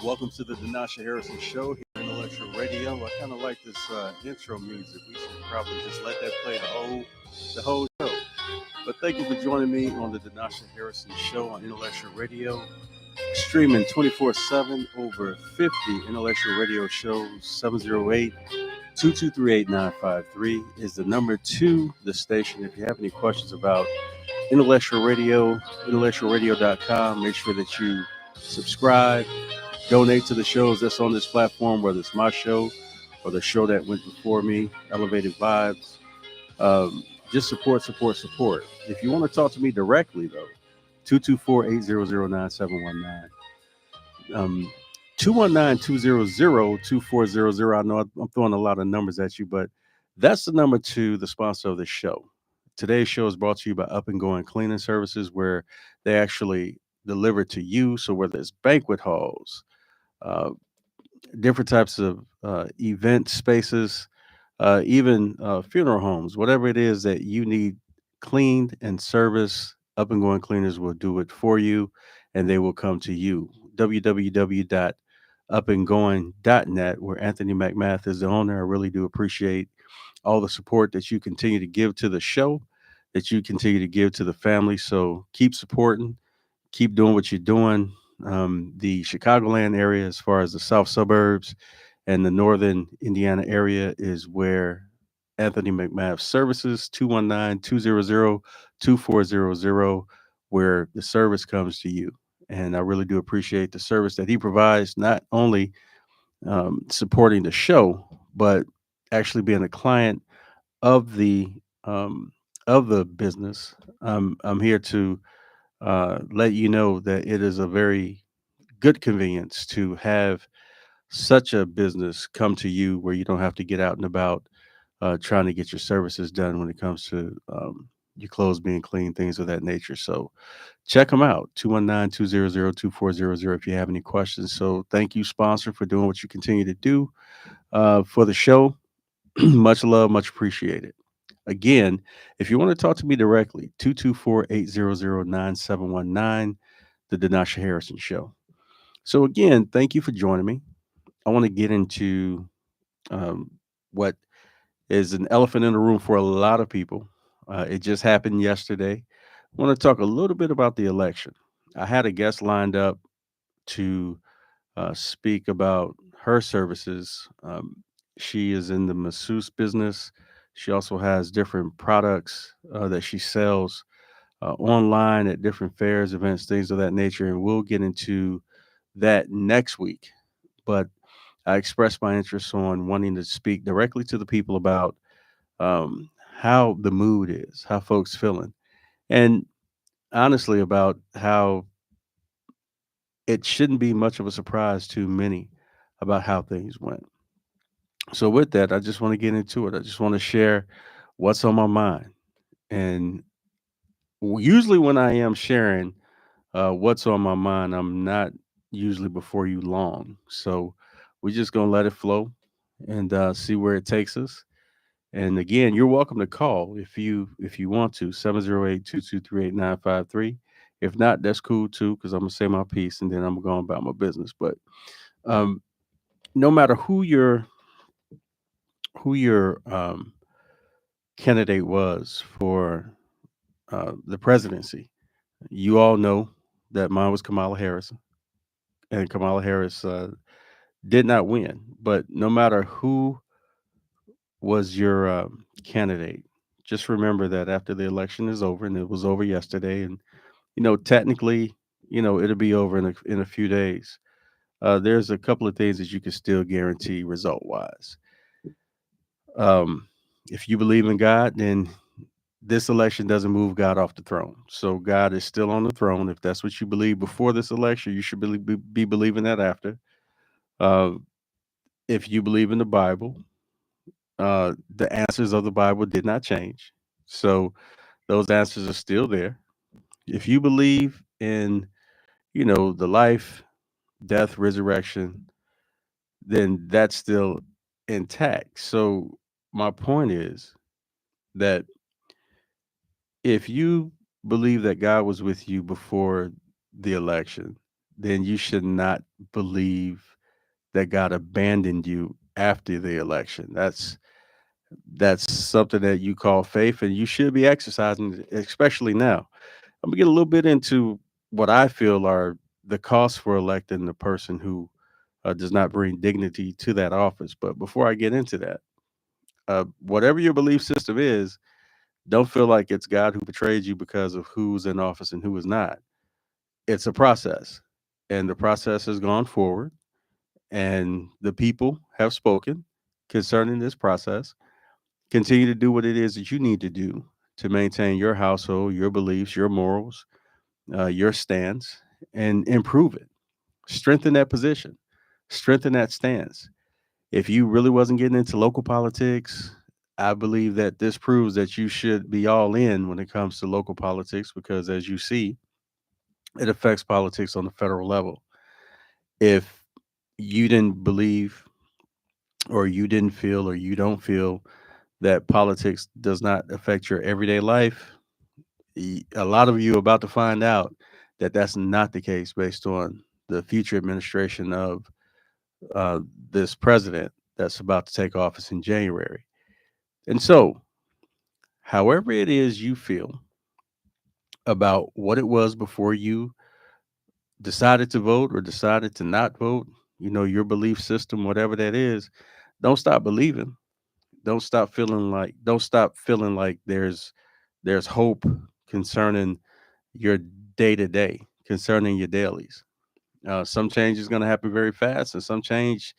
Welcome to the Denasha Harrison Show here on Intellectual Radio. I kind of like this intro music. We should probably just let that play the whole show. But thank you for joining me on the Denasha Harrison Show on Intellectual Radio, streaming 24/7 over 50 intellectual radio shows. 708-223-8953 is the number to the station. If you have any questions about intellectual radio, intellectualradio.com, make sure that you subscribe. Donate to the shows that's on this platform, whether it's my show or the show that went before me, Elevated Vibes. Just support. If you want to talk to me directly, though, 224-800-9719. 219-200-2400. I know I'm throwing a lot of numbers at you, but that's the number to the sponsor of the show. Today's show is brought to you by Up and Going Cleaning Services, where they actually deliver to you. So whether it's banquet halls, different types of event spaces, even funeral homes, whatever it is that you need cleaned and serviced, Up and Going Cleaners will do it for you, and they will come to you. www.upandgoing.net, where Anthony McMath is the owner. I really do appreciate all the support that you continue to give to the show, that you continue to give to the family. So keep supporting, keep doing what you're doing. The Chicagoland area, as far as the south suburbs and the northern Indiana area, is where Anthony McMath services. 219-200-2400, where the service comes to you. And I really do appreciate the service that he provides, not only supporting the show, but actually being a client of the business. I'm here to let you know that it is a very good convenience to have such a business come to you, where you don't have to get out and about trying to get your services done when it comes to your clothes being clean, things of that nature. So check them out, 219-200-2400, if you have any questions. So thank you, sponsor, for doing what you continue to do for the show. Much love, much appreciated. Again, if you want to talk to me directly, 224-800-9719, the Denasha Harrison Show. So again, thank you for joining me. I want to get into what is an elephant in the room for a lot of people. It just happened yesterday. I want to talk a little bit about the election. I had a guest lined up to speak about her services. She is in the masseuse business. She also has different products that she sells online at different fairs, events, things of that nature. And we'll get into that next week. But I expressed my interest on wanting to speak directly to the people about how the mood is, how folks feeling, and honestly about how it shouldn't be much of a surprise to many about how things went. So with that, I just want to get into it. I just want to share what's on my mind. And usually when I am sharing what's on my mind, I'm not usually before you long. So we're just gonna let it flow and see where it takes us. And again, you're welcome to call if you want to, 708-223-8953. If not, that's cool too, because I'm gonna say my piece and then I'm going about my business. But um, no matter who your candidate was for the presidency, you all know that mine was Kamala Harris, and Kamala Harris did not win. But no matter who was your candidate, just remember that after the election is over, and it was over yesterday, and technically, it'll be over in a few days. There's a couple of things that you can still guarantee result wise. Um, if you believe in God, then this election doesn't move God off the throne. So God is still on the throne. If that's what you believe before this election, you should be believing that after. Uh, if you believe in the Bible, the answers of the Bible did not change. So those answers are still there. If you believe in, the life, death, resurrection, then that's still intact. So my point is that if you believe that God was with you before the election, then you should not believe that God abandoned you after the election. That's something that you call faith, and you should be exercising, especially now. I'm gonna get a little bit into what I feel are the costs for electing the person who does not bring dignity to that office. But before I get into that, whatever your belief system is, don't feel like it's God who betrayed you because of who's in office and who is not. It's a process, and the process has gone forward, and the people have spoken concerning this process. Continue to do what it is that you need to do to maintain your household, your beliefs, your morals, your stance, and improve it. Strengthen that position, strengthen that stance. If you really wasn't getting into local politics, I believe that this proves that you should be all in when it comes to local politics because, as you see, it affects politics on the federal level. If you didn't believe, or you didn't feel, or you don't feel that politics does not affect your everyday life, a lot of you are about to find out that that's not the case based on the future administration of uh, this president that's about to take office in January. And so, however it is you feel about what it was before you decided to vote or decided to not vote, your belief system, whatever that is, don't stop believing. Don't stop feeling like there's hope concerning your day to day, concerning your dailies. Some change is going to happen very fast, and some change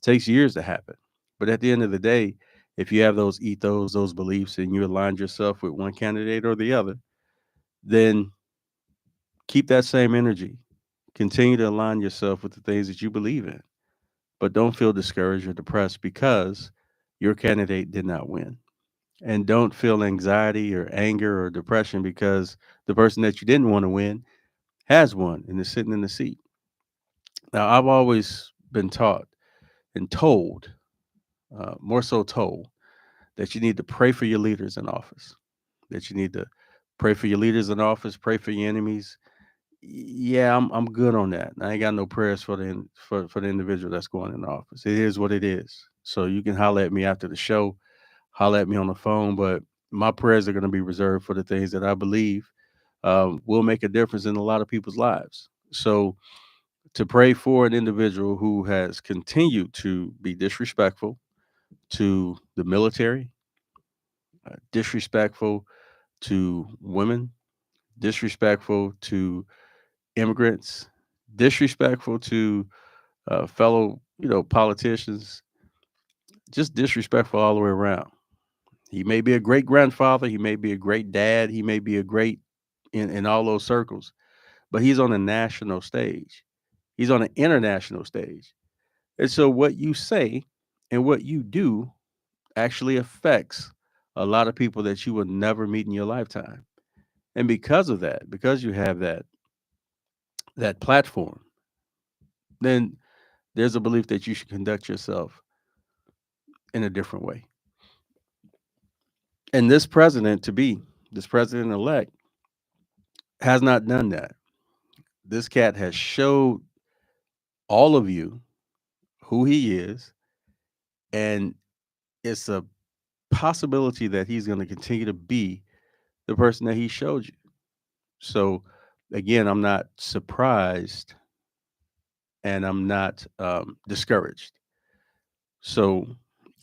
takes years to happen. But at the end of the day, if you have those ethos, those beliefs, and you align yourself with one candidate or the other, then keep that same energy. Continue to align yourself with the things that you believe in, but don't feel discouraged or depressed because your candidate did not win. And don't feel anxiety or anger or depression because the person that you didn't want to win has won and is sitting in the seat. Now, I've always been taught and told, more so told, that you need to pray for your leaders in office, that you need to pray for your leaders in office, pray for your enemies. Yeah, I'm good on that. I ain't got no prayers for the individual that's going in office. It is what it is. So you can holler at me after the show, holler at me on the phone, but my prayers are going to be reserved for the things that I believe will make a difference in a lot of people's lives. So to pray for an individual who has continued to be disrespectful to the military, disrespectful to women, disrespectful to immigrants, disrespectful to fellow, politicians, just disrespectful all the way around. He may be a great grandfather, he may be a great dad, he may be a great in all those circles, but he's on a national stage. He's on an international stage. And so what you say and what you do actually affects a lot of people that you will never meet in your lifetime. And because of that, because you have that platform, then there's a belief that you should conduct yourself in a different way. And this president elect has not done that. This cat has showed all of you who he is, and it's a possibility that he's going to continue to be the person that he showed you. So, again, I'm not surprised and I'm not discouraged. So,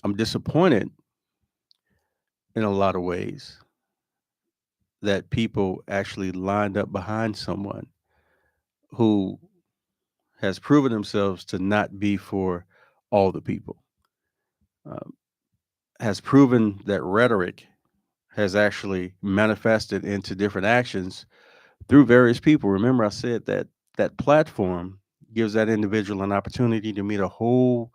I'm disappointed in a lot of ways that people actually lined up behind someone who has proven themselves to not be for all the people, um, has proven that rhetoric has actually manifested into different actions through various people. Remember, I said that that platform gives that individual an opportunity to meet a whole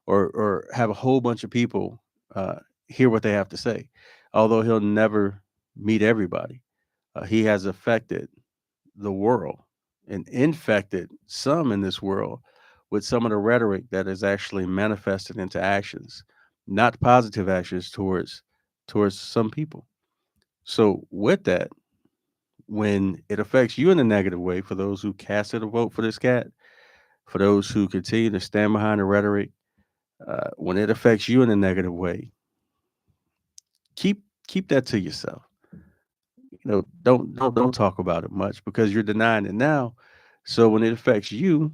or have a whole bunch of people uh, hear what they have to say. Although he'll never meet everybody, he has affected the world and infected some in this world with some of the rhetoric that is actually manifested into actions, not positive actions towards some people. So with that, when it affects you in a negative way, for those who casted a vote for this cat, for those who continue to stand behind the rhetoric, when it affects you in a negative way, keep that to yourself. Don't talk about it much because you're denying it now. So when it affects you,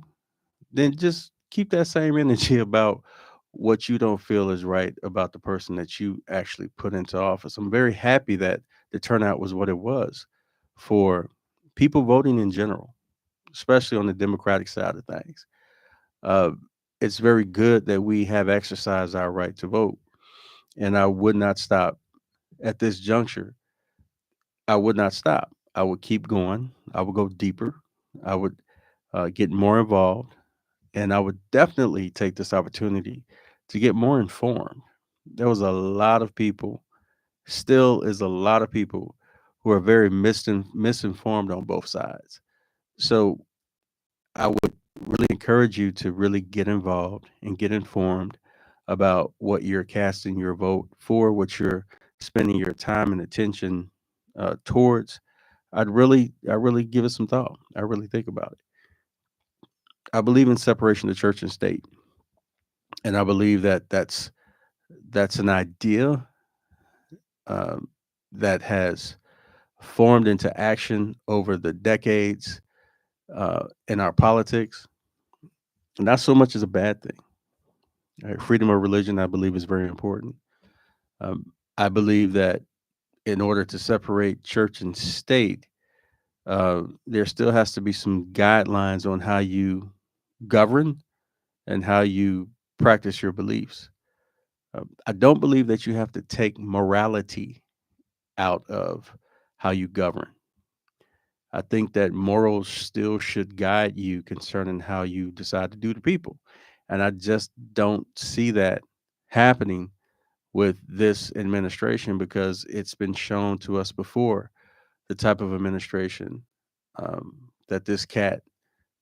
then just keep that same energy about what you don't feel is right about the person that you actually put into office. I'm very happy that the turnout was what it was for people voting in general, especially on the Democratic side of things. Uh, it's very good that we have exercised our right to vote, and I would not stop at this juncture. I would not stop. I would keep going. I would go deeper. I would get more involved, and I would definitely take this opportunity to get more informed. There was a lot of people, still is a lot of people who are very misinformed on both sides. So I would really encourage you to really get involved and get informed about what you're casting your vote for, what you're spending your time and attention towards. I really give it some thought. I really think about it. I believe in separation of church and state, and I believe that that's an idea um, that has formed into action over the decades in our politics. Not so much as a bad thing. Right? Freedom of religion, I believe, is very important. I believe that in order to separate church and state, there still has to be some guidelines on how you govern and how you practice your beliefs. I don't believe that you have to take morality out of how you govern. I think that morals still should guide you concerning how you decide to do to people. And I just don't see that happening with this administration because it's been shown to us before the type of administration that this cat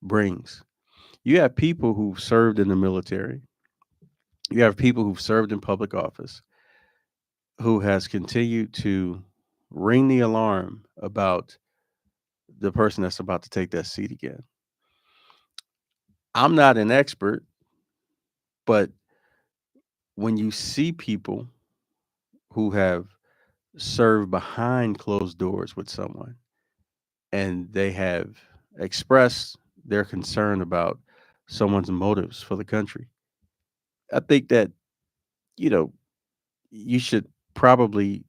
brings. You have people who've served in the military, you have people who've served in public office who has continued to ring the alarm about the person that's about to take that seat again. I'm not an expert, but when you see people who have served behind closed doors with someone and they have expressed their concern about someone's motives for the country, I think that, you know, you should probably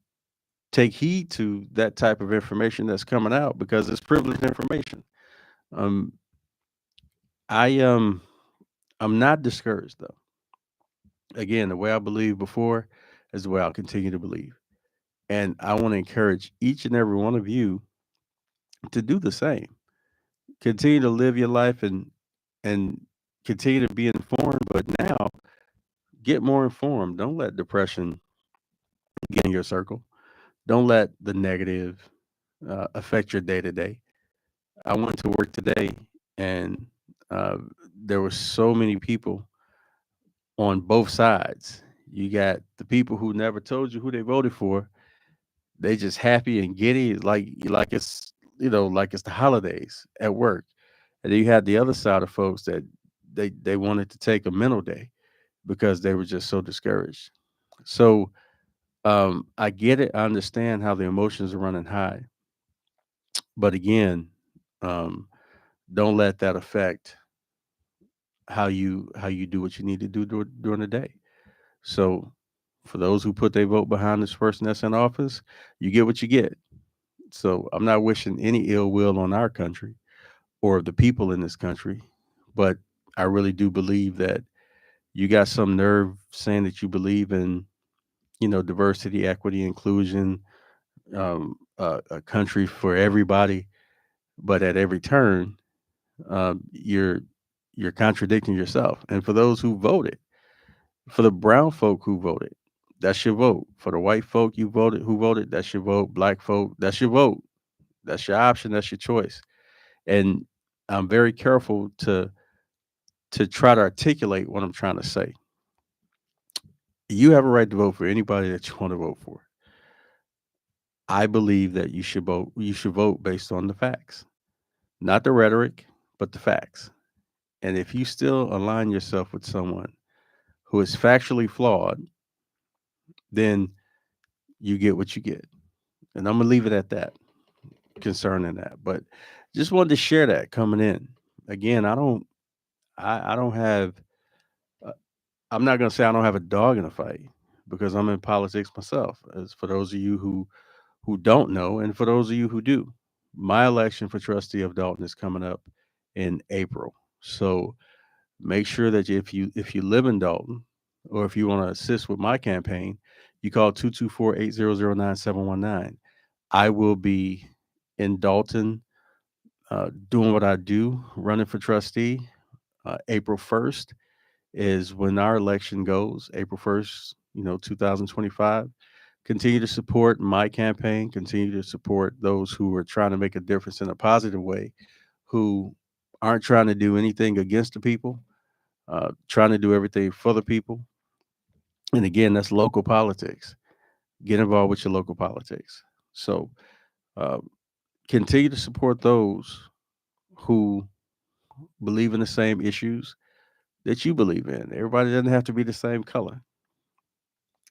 take heed to that type of information that's coming out because it's privileged information. Um, I I'm not discouraged though. Again, the way I believed before is the way I'll continue to believe. And I want to encourage each and every one of you to do the same. Continue to live your life and continue to be informed, but now get more informed. Don't let depression get in your circle. Don't let the negative affect your day to day. I went to work today and uh, there were so many people on both sides. You got the people who never told you who they voted for. They just happy and giddy, like it's like it's the holidays at work. And then you had the other side of folks that they wanted to take a mental day because they were just so discouraged. So I get it. I understand how the emotions are running high, but again, um, don't let that affect how you do what you need to do during the day. So for those who put their vote behind this person that's in office, you get what you get. So I'm not wishing any ill will on our country or the people in this country, but I really do believe that you got some nerve saying that you believe in, diversity, equity, inclusion, a country for everybody, but at every turn, you're contradicting yourself. And for those who voted, for the brown folk who voted, that's your vote. For the white folk who voted, that's your vote. Black folk, that's your vote. That's your option. That's your choice. And I'm very careful to try to articulate what I'm trying to say. You have a right to vote for anybody that you want to vote for. I believe that you should vote based on the facts, not the rhetoric, but the facts. And if you still align yourself with someone who is factually flawed, then you get what you get. And I'm gonna leave it at that concerning that. But just wanted to share that coming in. Again, I don't have uh, I'm not gonna say I don't have a dog in the fight because I'm in politics myself. As for those of you who don't know, and for those of you who do, my election for trustee of Dalton is coming up in April. So make sure that if you live in Dalton, or if you want to assist with my campaign, you call 224-800-9719. I will be in Dalton, doing what I do, running for trustee. April 1st is when our election goes. April 1st, 2025. Continue to support my campaign. Continue to support those who are trying to make a difference in a positive way, who aren't trying to do anything against the people, trying to do everything for the people. And again, that's local politics. Get involved with your local politics. So uh, continue to support those who believe in the same issues that you believe in. Everybody doesn't have to be the same color,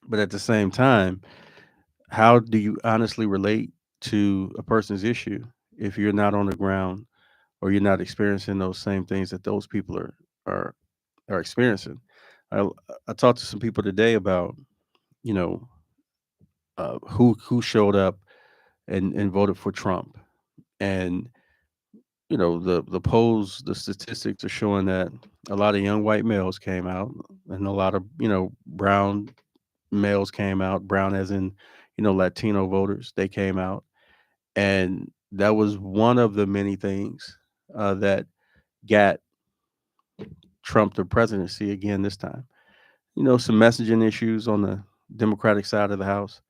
but at the same time, how do you honestly relate to a person's issue if you're not on the ground or you're not experiencing those same things that those people are are experiencing? I, I talked to some people today about you know who showed up and voted for Trump, and the polls, the statistics are showing that a lot of young white males came out, and a lot of brown males came out, brown as in Latino voters. They came out, and that was one of the many things that got Trump the presidency again this time. Some messaging issues on the Democratic side of the house.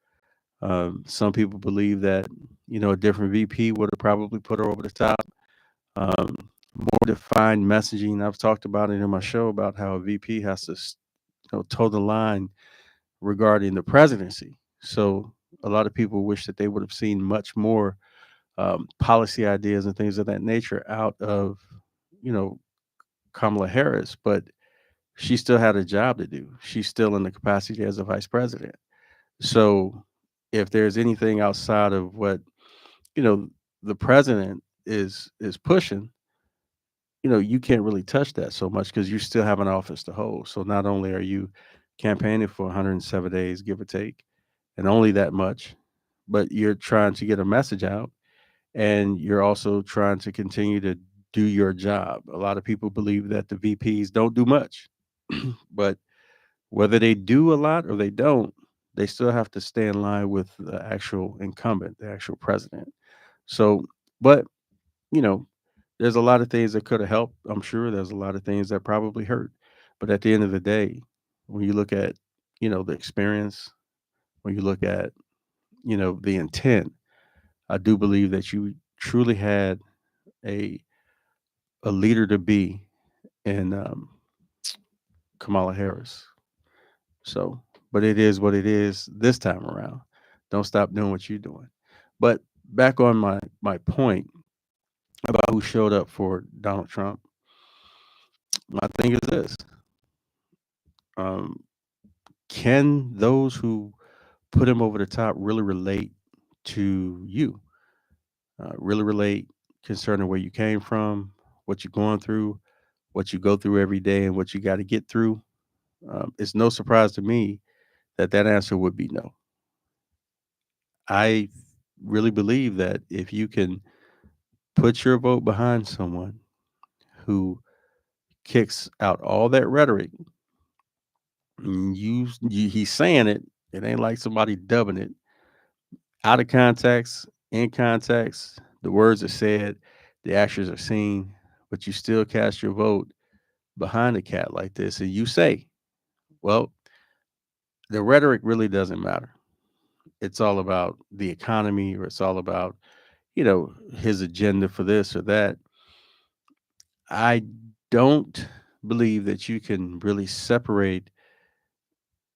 Some people believe that a different VP would have probably put her over the top. More defined messaging. I've talked about it in my show about how a VP has to, toe the line regarding the presidency. So a lot of people wish that they would have seen much more policy ideas and things of that nature out of, you know, Kamala Harris, but she still had a job to do. She's still in the capacity as a vice president. So if there's anything outside of what, you know, the president is pushing, you can't really touch that so much because you still have an office to hold. So not only are you campaigning for 107 days, give or take, and only that much, but you're trying to get a message out, and you're also trying to continue to do your job. A lot of people believe that the VPs don't do much, but whether they do a lot or they don't, they still have to stay in line with the actual incumbent, the actual president. So, but you know, there's a lot of things that could have helped. I'm sure there's a lot of things that probably hurt. But at the end of the day, when you look at, the experience, when you look at, the intent, I do believe that you truly had a a leader to be in Kamala Harris. So, but it is what it is this time around. Don't stop doing what you're doing. But back on my point about who showed up for Donald Trump, my thing is this: um, can those who put him over the top really relate to you? Really relate concerning where you came from, what you're going through, what you go through every day, and what you got to get through? It's no surprise to me that that answer would be no. I really believe that if you can put your vote behind someone who kicks out all that rhetoric, he's saying it. It ain't like somebody dubbing it out of context, in context. The words are said, the actions are seen, but you still cast your vote behind a cat like this, and you say, "Well, the rhetoric really doesn't matter. It's all about the economy, or it's all about his agenda for this or that." I don't believe that you can really separate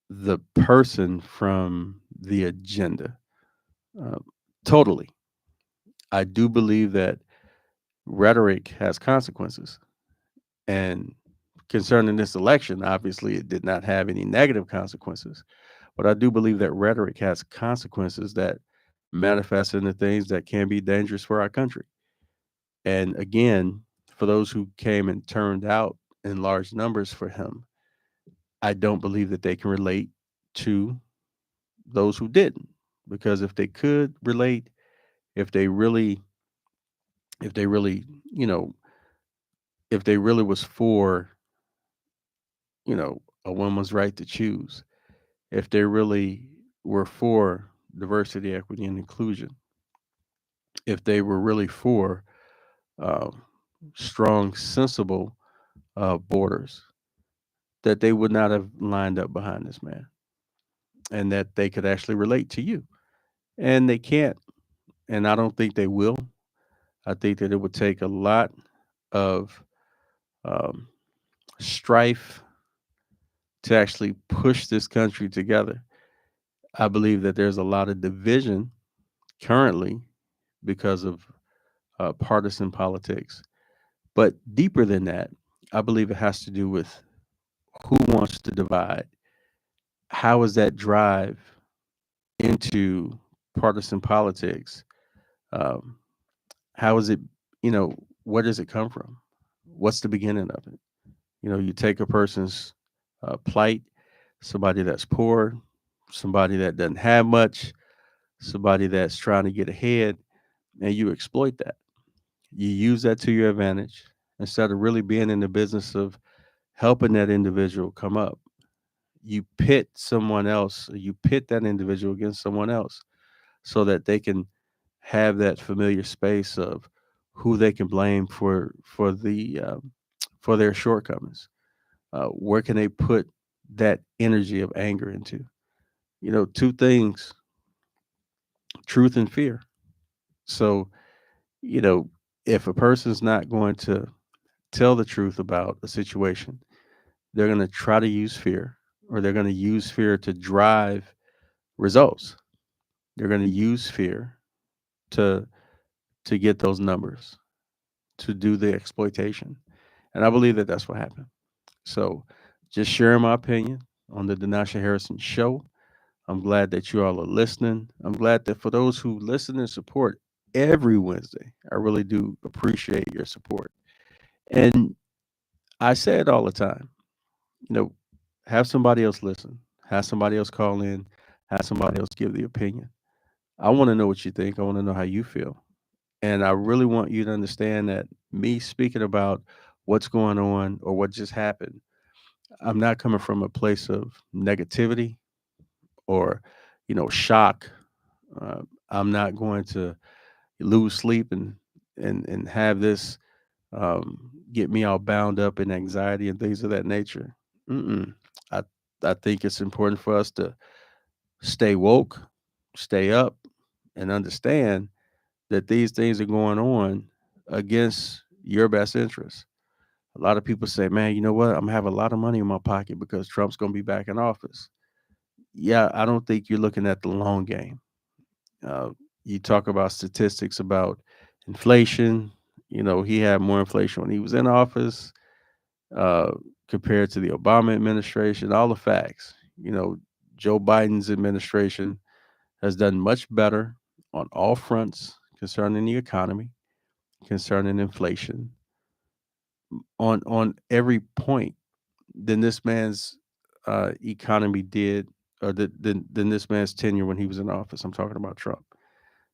the person from the agenda. totally. I do believe that rhetoric has consequences. And concerning this election, obviously it did not have any negative consequences. But I do believe that rhetoric has consequences that manifest into things that can be dangerous for our country. And again, for those who came and turned out in large numbers for him, I don't believe that they can relate to those who didn't. Because if they could relate, if they really, if they really, you know, if they really was for, a woman's right to choose, if they really were for diversity, equity, and inclusion, if they were really for uh, strong, sensible borders, that they would not have lined up behind this man and that they could actually relate to you. And they can't. And I don't think they will. I think that it would take a lot of um, strife to actually push this country together. I believe that there's a lot of division currently because of partisan politics. But deeper than that, I believe it has to do with who wants to divide. How is that drive into partisan politics? Um, how is it, where does it come from? What's the beginning of it? You take a person's plight, somebody that's poor, somebody that doesn't have much, somebody that's trying to get ahead, and you exploit that. You use that to your advantage instead of really being in the business of helping that individual come up. You pit someone else, you pit that individual against someone else so that they can have that familiar space of who they can blame for their shortcomings. Where can they put that energy of anger into? Two things: truth and fear. So, you know, if a person's not going to tell the truth about a situation, they're going to try to use fear, or they're going to use fear to drive results. They're going to use fear to get those numbers, to do the exploitation. And I believe that that's what happened. So, just sharing my opinion on the Denasha Harrison show. I'm glad that you all are listening. I'm glad that for those who listen and support every Wednesday, I really do appreciate your support. And I say it all the time, you know, have somebody else listen, have somebody else call in, have somebody else give the opinion. I want to know what you think. I want to know how you feel. And I really want you to understand that me speaking about what's going on or what just happened, I'm not coming from a place of negativity or, shock. I'm not going to lose sleep and have this get me all bound up in anxiety and things of that nature. Mm-mm. I I think it's important for us to stay woke, stay up, and understand that these things are going on against your best interest. A lot of people say, "Man, you know what? I'm gonna have a lot of money in my pocket because Trump's gonna be back in office." Yeah, I don't think you're looking at the long game. Uh, you talk about statistics about inflation. He had more inflation when he was in office uh, compared to the Obama administration. All the facts. Joe Biden's administration has done much better on all fronts concerning the economy, concerning inflation, on every point than this man's economy did, or than this man's tenure when he was in office. I'm talking about Trump.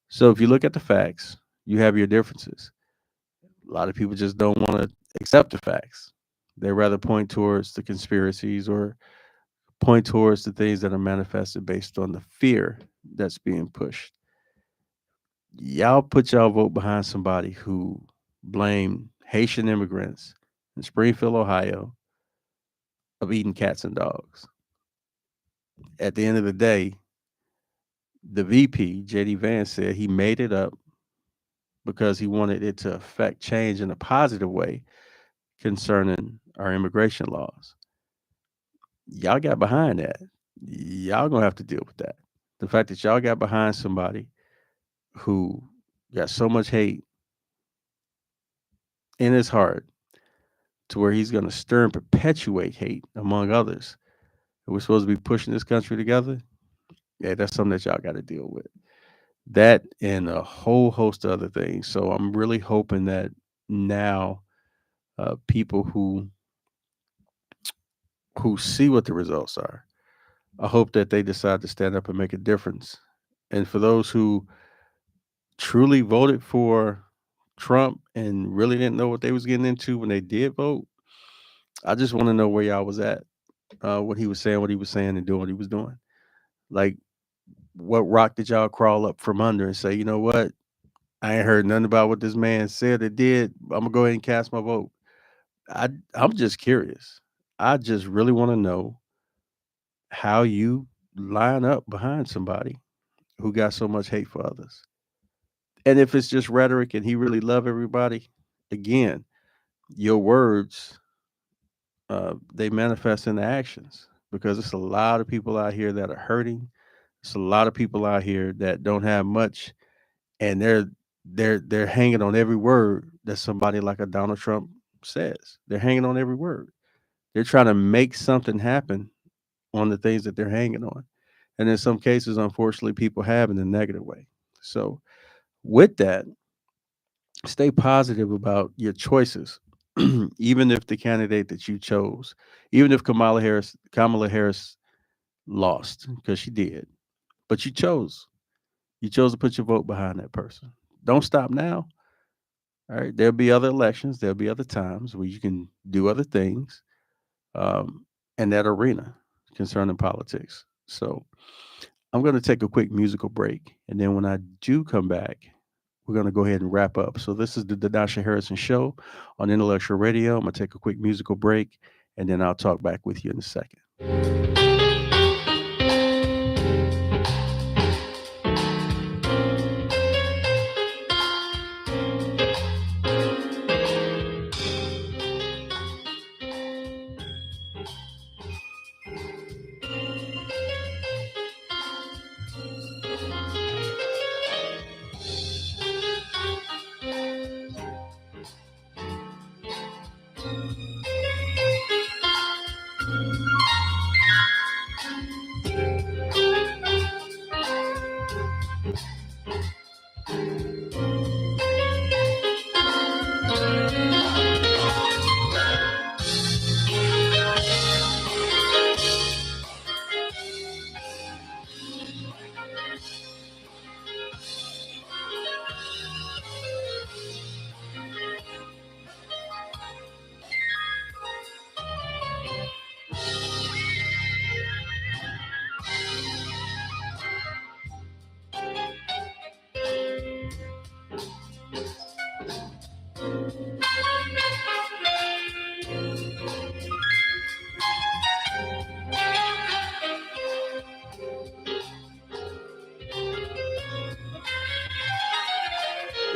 So if you look at the facts, you have your differences. A lot of people just don't want to accept the facts. They rather point towards the conspiracies or point towards the things that are manifested based on the fear that's being pushed. Y'all put y'all vote behind somebody who blamed Haitian immigrants in Springfield, Ohio, of eating cats and dogs. At the end of the day, the VP, JD Vance, said he made it up because he wanted it to affect change in a positive way concerning our immigration laws. Y'all got behind that. Y'all gonna have to deal with that. The fact that y'all got behind somebody who got so much hate in his heart to where he's going to stir and perpetuate hate among others. And we're supposed to be pushing this country together. Yeah, that's something that y'all got to deal with. That and a whole host of other things. So I'm really hoping that now people who see what the results are, I hope that they decide to stand up and make a difference. And for those who truly voted for Trump and really didn't know what they was getting into when they did vote, I just want to know where y'all was at, what he was saying, what he was saying, and doing what he was doing. Like, what rock did y'all crawl up from under and say, you know what? I ain't heard nothing about what this man said or did. I'm gonna go ahead and cast my vote. I'm just curious. I just really want to know how you line up behind somebody who got so much hate for others. And if it's just rhetoric and he really love everybody, again, your words they manifest into actions because it's a lot of people out here that are hurting. It's a lot of people out here that don't have much, and they're hanging on every word that somebody like a Donald Trump says. They're hanging on every word. They're trying to make something happen on the things that they're hanging on. And in some cases, unfortunately, people have in a negative way. So, with that, stay positive about your choices, even if the candidate that you chose, even if Kamala Harris lost, because she did, but you chose to put your vote behind that person. Don't stop now. All right. There'll be other elections. There'll be other times where you can do other things um, in that arena concerning politics. So I'm going to take a quick musical break. And then when I do come back, we're going to go ahead and wrap up. So this is the Danasha Harrison Show on Intellectual Radio. I'm going to take a quick musical break, and then I'll talk back with you in a second.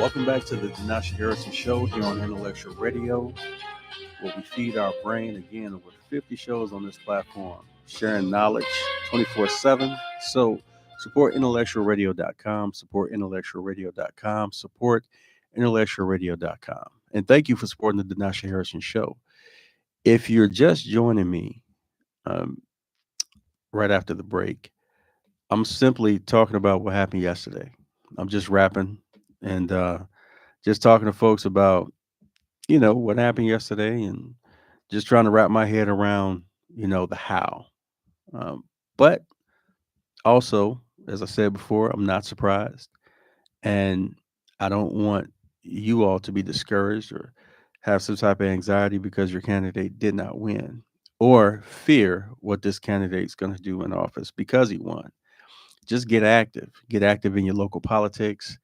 Welcome back to the Danasha Harrison Show here on Intellectual Radio, where we feed our brain. Again, over 50 shows on this platform, sharing knowledge 24/7. So support intellectualradio.com, support intellectualradio.com, support intellectualradio.com. And thank you for supporting the Danasha Harrison Show. If you're just joining me um, right after the break, I'm simply talking about what happened yesterday. I'm just rapping and just talking to folks about, what happened yesterday and just trying to wrap my head around, the how. Um, but also, as I said before, I'm not surprised. And I don't want you all to be discouraged or have some type of anxiety because your candidate did not win or fear what this candidate's going to do in office because he won. Just get active. Get active in your local politics.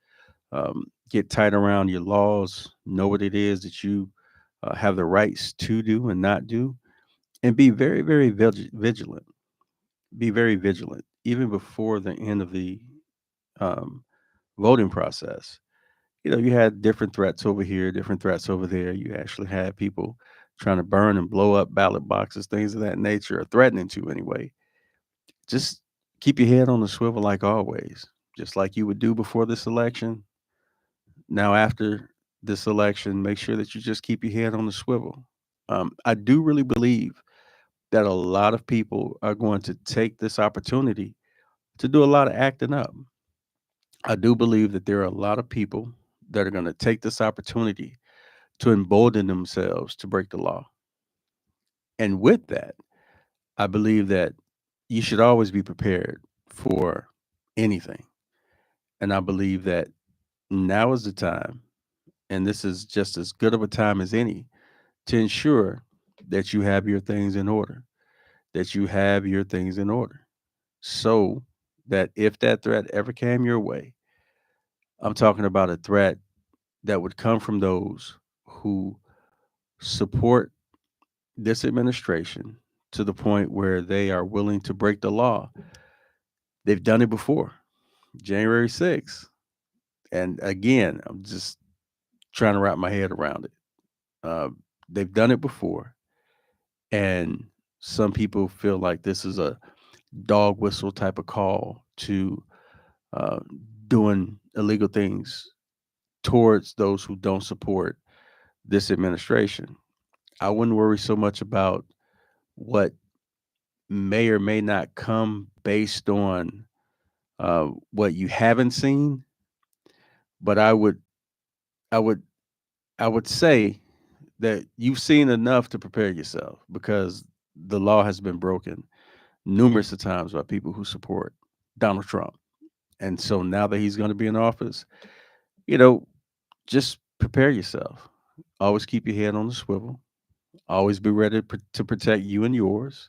Get tight around your laws. Know what it is that you have the rights to do and not do. And be very, very vigilant. Be very vigilant, even before the end of the um, voting process. You had different threats over here, different threats over there. You actually had people trying to burn and blow up ballot boxes, things of that nature, or threatening to anyway. Just keep your head on the swivel like always. just like you would do before this election. Now, after this election, make sure that you just keep your head on the swivel. I do really believe that a lot of people are going to take this opportunity to do a lot of acting up. I do believe that there are a lot of people that are going to take this opportunity to embolden themselves to break the law. And with that, I believe that you should always be prepared for anything. And I believe that now is the time, and this is just as good of a time as any, to ensure that you have your things in order, that you have your things in order, so that if that threat ever came your way, I'm talking about a threat that would come from those who support this administration to the point where they are willing to break the law. They've done it before, January 6th. And again, I'm just trying to wrap my head around it. Uh, they've done it before. And some people feel like this is a dog whistle type of call to uh, doing illegal things towards those who don't support this administration. I wouldn't worry so much about what may or may not come based on what you haven't seen, but I would, I would say that you've seen enough to prepare yourself because the law has been broken numerous of times by people who support Donald Trump. And so now that he's going to be in office, you know, just prepare yourself. Always keep your head on the swivel. Always be ready to protect you and yours,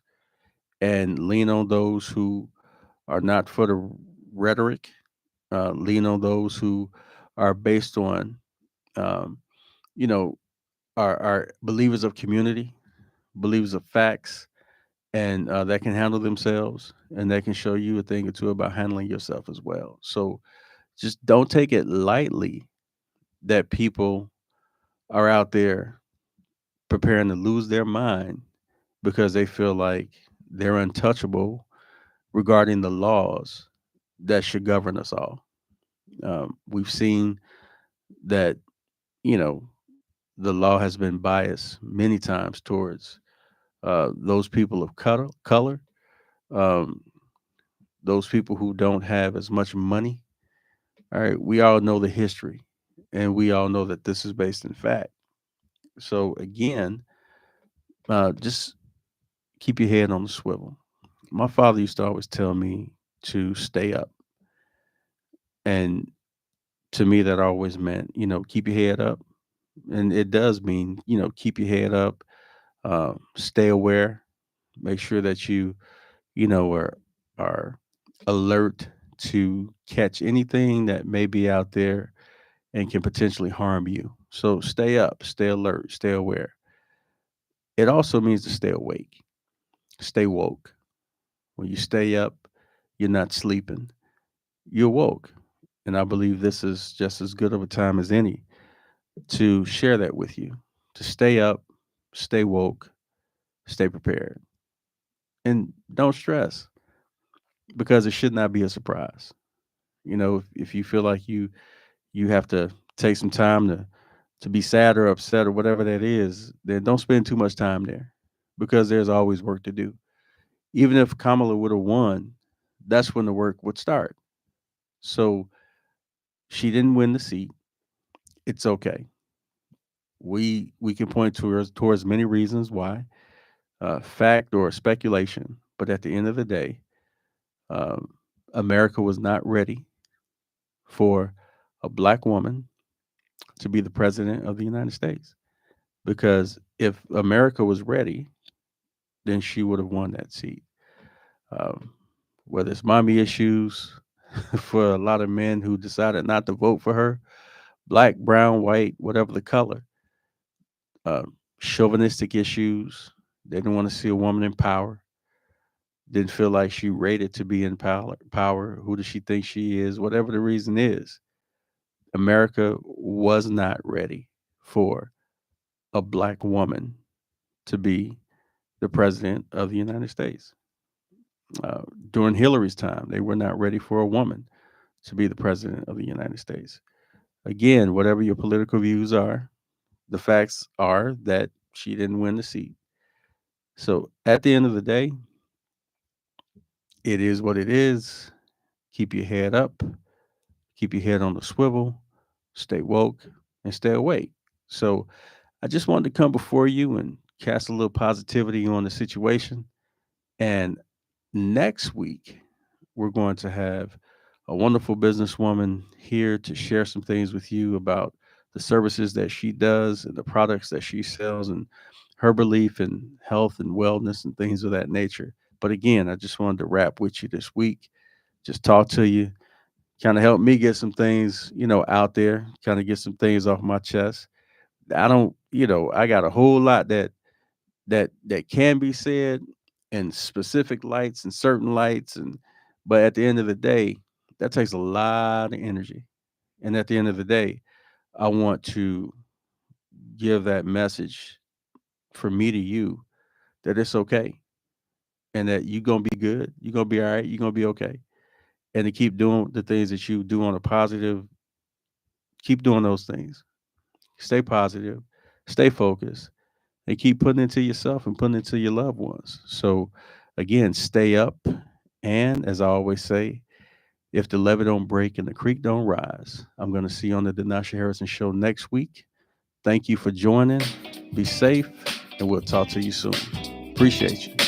and lean on those who are not for the rhetoric. Lean on those who are based on, um, you know, are believers of community, believers of facts, and that can handle themselves, and that can show you a thing or two about handling yourself as well. So just don't take it lightly that people are out there preparing to lose their mind because they feel like they're untouchable regarding the laws that should govern us all. We've seen that, you know, the law has been biased many times towards those people of color, um, those people who don't have as much money. All right, we all know the history, and we all know that this is based in fact. So again, just keep your head on the swivel. My father used to always tell me to stay up, and to me that always meant, keep your head up, and it does mean, keep your head up, stay aware, make sure that you are alert to catch anything that may be out there and can potentially harm you. So stay up, stay alert, stay aware. It also means to stay awake, stay woke. When you stay up, you're not sleeping, you're woke. And I believe this is just as good of a time as any to share that with you, to stay up, stay woke, stay prepared. And don't stress because it should not be a surprise. If you feel like you have to take some time to be sad or upset or whatever that is, then don't spend too much time there because there's always work to do. Even if Kamala would have won, that's when the work would start. So she didn't win the seat. It's okay. We can point towards many reasons why, fact or speculation, but at the end of the day, um, America was not ready for a black woman to be the president of the United States. Because if America was ready, then she would have won that seat. Um, whether it's mommy issues for a lot of men who decided not to vote for her, black, brown, white, whatever the color, chauvinistic issues, they didn't want to see a woman in power, didn't feel like she rated to be in power. Who does she think she is? Whatever the reason is, America was not ready for a black woman to be the president of the United States. During Hillary's time, they were not ready for a woman to be the president of the United States. Again, whatever your political views are, the facts are that she didn't win the seat. So at the end of the day, it is what it is. Keep your head up, keep your head on the swivel, stay woke, and stay awake. So I just wanted to come before you and cast a little positivity on the situation. And next week, we're going to have a wonderful businesswoman here to share some things with you about the services that she does and the products that she sells and her belief in health and wellness and things of that nature. But again, I just wanted to wrap with you this week, just talk to you, kind of help me get some things, out there, kind of get some things off my chest. I don't, I got a whole lot that can be said in specific lights and certain lights, and but at the end of the day, that takes a lot of energy. And at the end of the day, I want to give that message from me to you that it's okay and that you're gonna be good, you're gonna be all right, you're gonna be okay. And to keep doing the things that you do on a positive, keep doing those things. Stay positive, stay focused, and keep putting into yourself and putting into your loved ones. So again, stay up. And as I always say, if the levee don't break and the creek don't rise, I'm going to see you on the Denasha Harrison Show next week. Thank you for joining. Be safe, and we'll talk to you soon. Appreciate you.